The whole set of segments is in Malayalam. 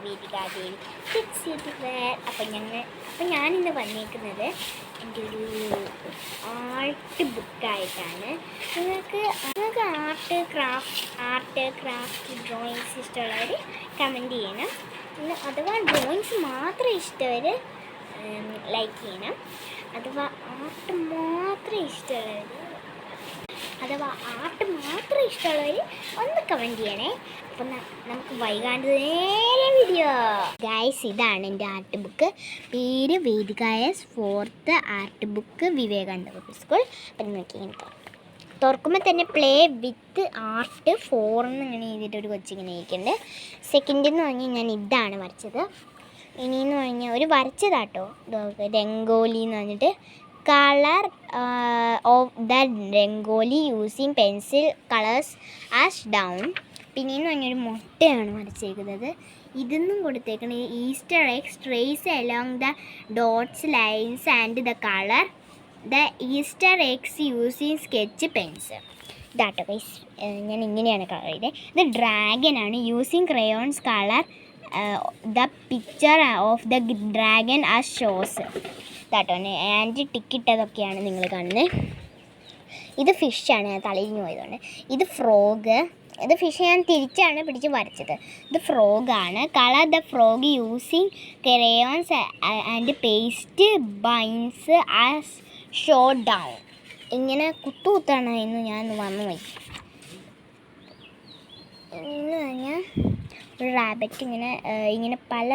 വേദികാ ദേവി കിഡ്സ് യൂട്യൂബ് വെയർ. അപ്പോൾ ഞാനിന്ന് വന്നിരിക്കുന്നത് എൻ്റെ ഒരു ആർട്ട് ബുക്കായിട്ടാണ്. നിങ്ങൾക്ക് ആർട്ട് ക്രാഫ്റ്റ് ഡ്രോയിങ്സ് ഇഷ്ടമുള്ളവർ കമൻറ്റ് ചെയ്യണം. പിന്നെ അഥവാ ഡ്രോയിങ്സ് മാത്രം ഇഷ്ടമുള്ളവർ ലൈക്ക് ചെയ്യണം. അഥവാ ആർട്ട് മാത്രം ഇഷ്ടമുള്ളവർ ഒന്ന് കമൻറ്റ് ചെയ്യണേ. അപ്പം നമുക്ക് വൈകാണ്ട് നേരെ വീഡിയോ. ഗൈസ്, ഇതാണ് എൻ്റെ ആർട്ട് ബുക്ക്. പേര് വേദികായസ് 4th art book, Vivekananda public school. അപ്പം നോക്കി തുറക്കുമ്പോൾ തന്നെ പ്ലേ വിത്ത് ആർട്ട് 4 എന്നിങ്ങനെ എഴുതിയിട്ടൊരു കൊച്ചിങ്ങനെ ഇരിക്കുന്നുണ്ട്. സെക്കൻഡ് എന്ന് പറഞ്ഞാൽ ഞാൻ ഇതാണ് വരച്ചത്. ഇനിയെന്ന് പറഞ്ഞാൽ ഒരു വരച്ചതാട്ടോ, രംഗോലി എന്ന് പറഞ്ഞിട്ട് colour of the rangoli using pencil colours as shown. പിന്നെയെന്ന് പറഞ്ഞൊരു മുട്ടയാണ് വരച്ചേക്കുന്നത്. ഇതൊന്നും കൊടുത്തേക്കുന്നത് Easter eggs trace along the dots lines and the colour the Easter eggs using sketch pens. ഇതാട്ടോ ഗൈസ്, ഞാൻ ഇങ്ങനെയാണ് കളർ ചെയ്തത്. ഇത് ഡ്രാഗനാണ്. Using crayons colour the picture of the dragon as shows. ഇതാട്ടോ ആൻറ്റി ടിക്കിട്ടതൊക്കെയാണ് നിങ്ങൾ കാണുന്നത്. ഇത് ഫിഷാണ്, ഞാൻ തളിഞ്ഞു പോയതുകൊണ്ട്. ഇത് ഫ്രോഗ്. ഇത് ഫിഷ് ഞാൻ തിരിച്ചാണ് പിടിച്ച് വരച്ചത്. ഇത് ഫ്രോഗാണ്. Colour the frog using crayons and paste beans as shown. ഇങ്ങനെ കുത്താണ് എന്ന് ഞാൻ വന്നു പോയി. എന്ന് പറഞ്ഞാൽ ഒരു റാബറ്റ് ഇങ്ങനെ പല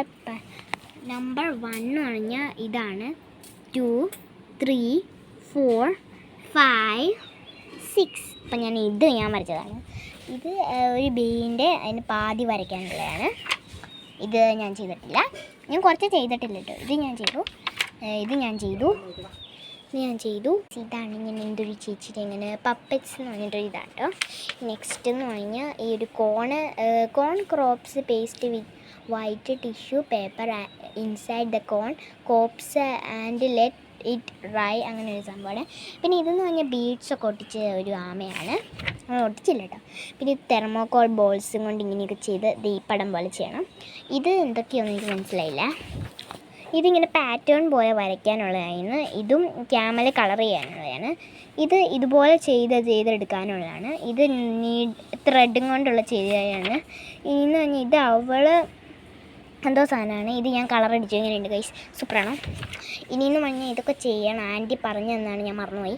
നമ്പർ 1 പറഞ്ഞാൽ ഇതാണ് 2 3 4 5 6. അപ്പം ഞാൻ വരച്ചതാണ്. ഇത് ഒരു ബീൻ്റെ അതിന് പാതി വരയ്ക്കാനുള്ളതാണ്. ഇത് ഞാൻ ചെയ്തിട്ടില്ല. ഞാൻ കുറച്ച് ചെയ്തിട്ടില്ല കേട്ടോ. ഇത് ഞാൻ ചെയ്തു. ഇതാണ് ഇങ്ങനെ എന്തൊരു ചേച്ചിയുടെ ഇങ്ങനെ പപ്പറ്റ്സ് എന്ന് പറഞ്ഞിട്ടൊരു ഇതാട്ടോ. നെക്സ്റ്റ് എന്ന് പറഞ്ഞാൽ ഈ ഒരു corn crops paste with white tissue paper inside the cobs and let it dry, അങ്ങനെ ഒരു സംഭവമാണ്. പിന്നെ ഇതെന്ന് പറഞ്ഞാൽ ബീഡ്സൊക്കെ ഒട്ടിച്ച ഒരു ആമയാണ്. അത് ഒട്ടിച്ചില്ല കേട്ടോ. പിന്നെ ഇത് തെർമോക്കോൾ ബോൾസും കൊണ്ട് ഇങ്ങനെയൊക്കെ ചെയ്ത് ഈ പടം പോലെ ചെയ്യണം. ഇത് എന്തൊക്കെയാണെന്ന് എനിക്ക് മനസ്സിലായില്ല. ഇതിങ്ങനെ പാറ്റേൺ പോലെ വരയ്ക്കാനുള്ളതാണ്. ഇതും ക്യാമൽ കളർ ചെയ്യാനുള്ളതാണ്. ഇത് ഇതുപോലെ ചെയ്തെടുക്കാനുള്ളതാണ്. ഇത് ത്രെഡും കൊണ്ടുള്ള ചെയ്തതാണ്. ഇന്ന് പറഞ്ഞാൽ ഇത് എന്തോ സാധനമാണ്. ഇത് ഞാൻ കളർ അടിച്ചു. ഇങ്ങനെയുണ്ട് ഗൈസ്, സൂപ്പറാണ്. ഇനിയെന്ന് പറഞ്ഞാൽ ഇതൊക്കെ ചെയ്യണം. ആൻറ്റി പറഞ്ഞു തന്നാണ്, ഞാൻ മറന്നുപോയി.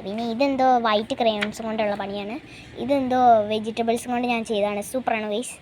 പിന്നെ ഇതെന്തോ വൈറ്റ് ക്രയോൺസ് കൊണ്ടുള്ള പണിയാണ്. ഇതെന്തോ വെജിറ്റബിൾസ് കൊണ്ട് ഞാൻ ചെയ്തതാണ്. സൂപ്പറാണ് ഗൈസ്.